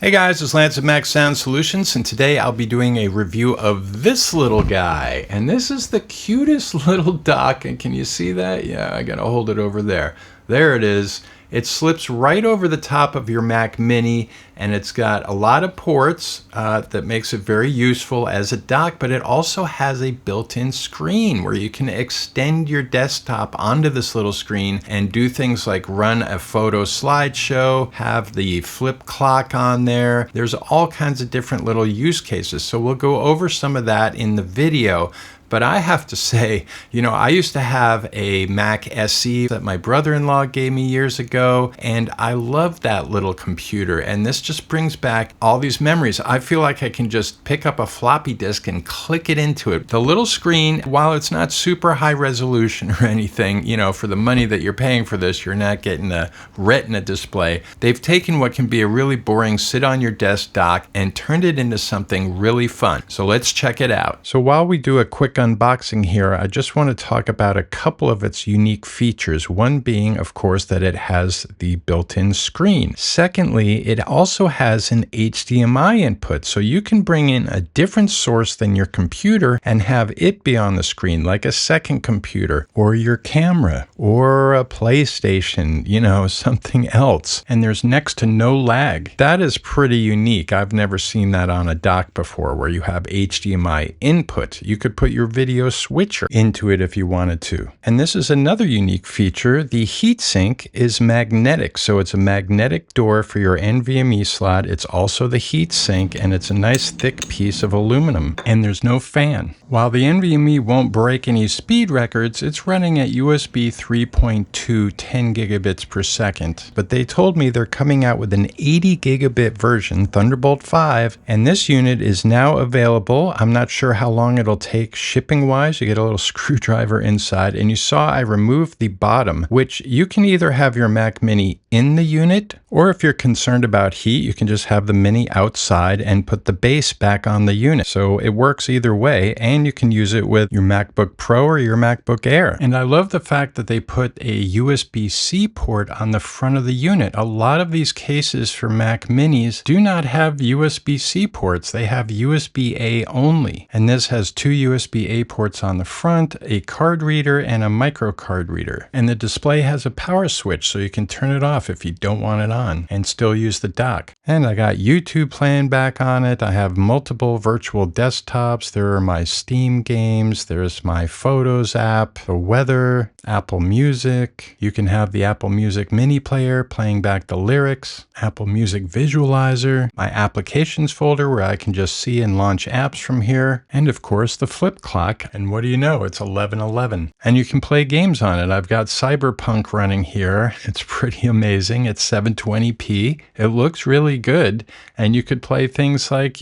Hey guys, it's Lance at Mac Sound Solutions, and today I'll be doing a review of this little guy. And this is the cutest little dock, and can you see that? Yeah, I gotta hold it over there. There it is. It slips right over the top of your Mac Mini, and it's got a lot of ports that makes it very useful as a dock, but it also has a built-in screen where you can extend your desktop onto this little screen and do things like run a photo slideshow, have the flip clock on there. There's all kinds of different little use cases, so we'll go over some of that in the video. But I have to say, I used to have a Mac SE that my brother-in-law gave me years ago, and I love that little computer. And this just brings back all these memories. I feel like I can just pick up a floppy disk and click it into it. The little screen, while it's not super high resolution or anything, for the money that you're paying for this, you're not getting a Retina display. They've taken what can be a really boring sit on your desk dock and turned it into something really fun. So let's check it out. So while we do a quick unboxing here, I just want to talk about a couple of its unique features. One being, of course, that it has the built-in screen. Secondly, it also has an HDMI input, so you can bring in a different source than your computer and have it be on the screen, like a second computer or your camera or a PlayStation, something else. And there's next to no lag. That is pretty unique. I've never seen that on a dock before, where you have HDMI input. You could put your video switcher into it if you wanted to. And this is another unique feature. The heatsink is magnetic, so it's a magnetic door for your NVMe slot. It's also the heatsink, and it's a nice thick piece of aluminum, and there's no fan. While the NVMe won't break any speed records, it's running at USB 3.2 10 gigabits per second. But they told me they're coming out with an 80 gigabit version, Thunderbolt 5, and this unit is now available. I'm not sure how long it'll take shipping wise. You get a little screwdriver inside, and you saw I removed the bottom, which you can either have your Mac Mini in the unit, or if you're concerned about heat, you can just have the Mini outside and put the base back on the unit. So it works either way, and you can use it with your MacBook Pro or your MacBook Air. And I love the fact that they put a USB-C port on the front of the unit. A lot of these cases for Mac Minis do not have USB-C ports. They have USB-A only, and this has two USB-A ports on the front, a card reader, and a micro card reader. And the display has a power switch, so you can turn it off if you don't want it on and still use the dock. And I got YouTube playing back on it. I have multiple virtual desktops. There are my Steam games. There's my Photos app, the weather, Apple Music. You can have the Apple Music mini player playing back the lyrics, Apple Music visualizer, my applications folder where I can just see and launch apps from here, and of course the flip clock. And what do you know? It's 11:11. And you can play games on it. I've got Cyberpunk running here. It's pretty amazing. It's 720p. It looks really good. And you could play things like,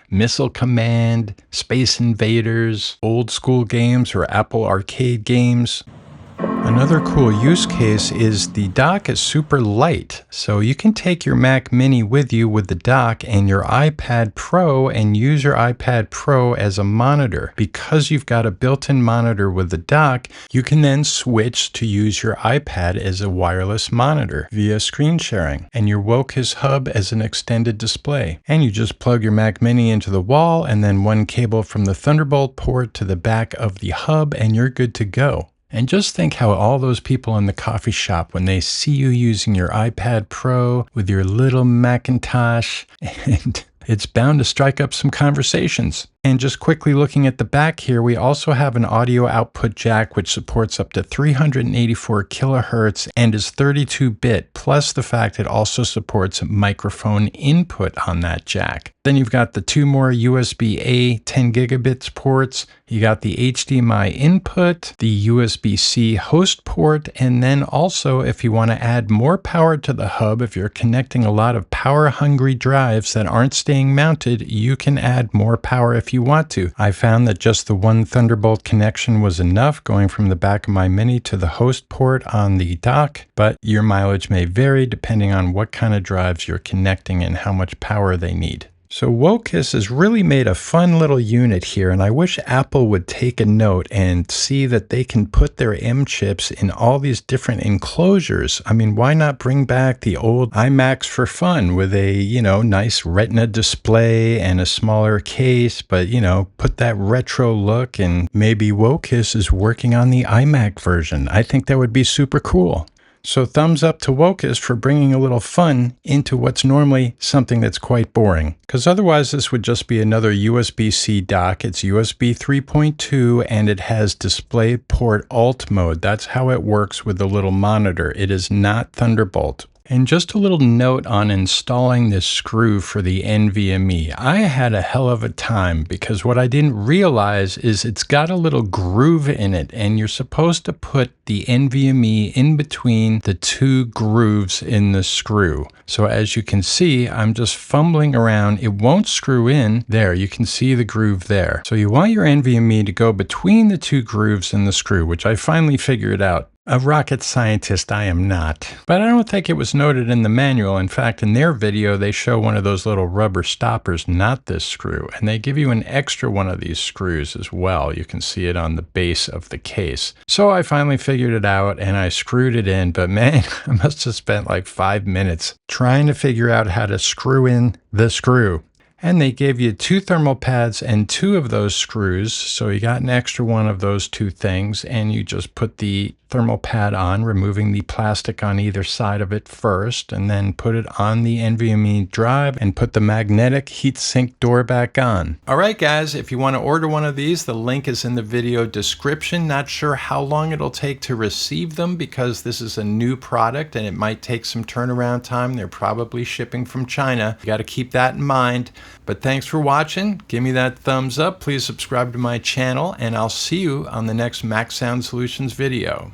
Missile Command, Space Invaders, old school games or Apple Arcade games. Another cool use case is the dock is super light, so you can take your Mac Mini with you with the dock and your iPad Pro and use your iPad Pro as a monitor. Because you've got a built-in monitor with the dock, you can then switch to use your iPad as a wireless monitor via screen sharing, and your Wokyis hub as an extended display. And you just plug your Mac Mini into the wall and then one cable from the Thunderbolt port to the back of the hub, and you're good to go. And just think how all those people in the coffee shop, when they see you using your iPad Pro with your little Macintosh, and it's bound to strike up some conversations. And just quickly looking at the back here, we also have an audio output jack which supports up to 384 kilohertz and is 32-bit, plus the fact it also supports microphone input on that jack. Then you've got the two more USB-A 10 gigabits ports. You got the HDMI input, the USB-C host port, and then also if you want to add more power to the hub, if you're connecting a lot of power-hungry drives that aren't staying mounted, you can add more power if you want to. I found that just the one Thunderbolt connection was enough, going from the back of my Mini to the host port on the dock, but your mileage may vary depending on what kind of drives you're connecting and how much power they need. So Wokyis has really made a fun little unit here, and I wish Apple would take a note and see that they can put their M chips in all these different enclosures. I mean, why not bring back the old iMacs for fun with a, nice Retina display and a smaller case, but, put that retro look, and maybe Wokyis is working on the iMac version. I think that would be super cool. So thumbs up to Wokyis for bringing a little fun into what's normally something that's quite boring. Because otherwise this would just be another USB-C dock. It's USB 3.2 and it has DisplayPort Alt mode. That's how it works with the little monitor. It is not Thunderbolt. And just a little note on installing this screw for the NVMe. I had a hell of a time because what I didn't realize is it's got a little groove in it, and you're supposed to put the NVMe in between the two grooves in the screw. So as you can see, I'm just fumbling around. It won't screw in. There, you can see the groove there. So you want your NVMe to go between the two grooves in the screw, which I finally figured out. A rocket scientist I am not. But I don't think it was noted in the manual. In fact, in their video, they show one of those little rubber stoppers, not this screw. And they give you an extra one of these screws as well. You can see it on the base of the case. So I finally figured it out and I screwed it in. But man, I must have spent like 5 minutes trying to figure out how to screw in the screw. And they gave you 2 thermal pads and 2 of those screws. So you got an extra one of those 2 things, and you just put the thermal pad on, removing the plastic on either side of it first, and then put it on the NVMe drive and put the magnetic heatsink door back on. All right, guys, if you want to order one of these, the link is in the video description. Not sure how long it'll take to receive them because this is a new product and it might take some turnaround time. They're probably shipping from China. You got to keep that in mind. But thanks for watching. Give me that thumbs up. Please subscribe to my channel, and I'll see you on the next Mac Sound Solutions video.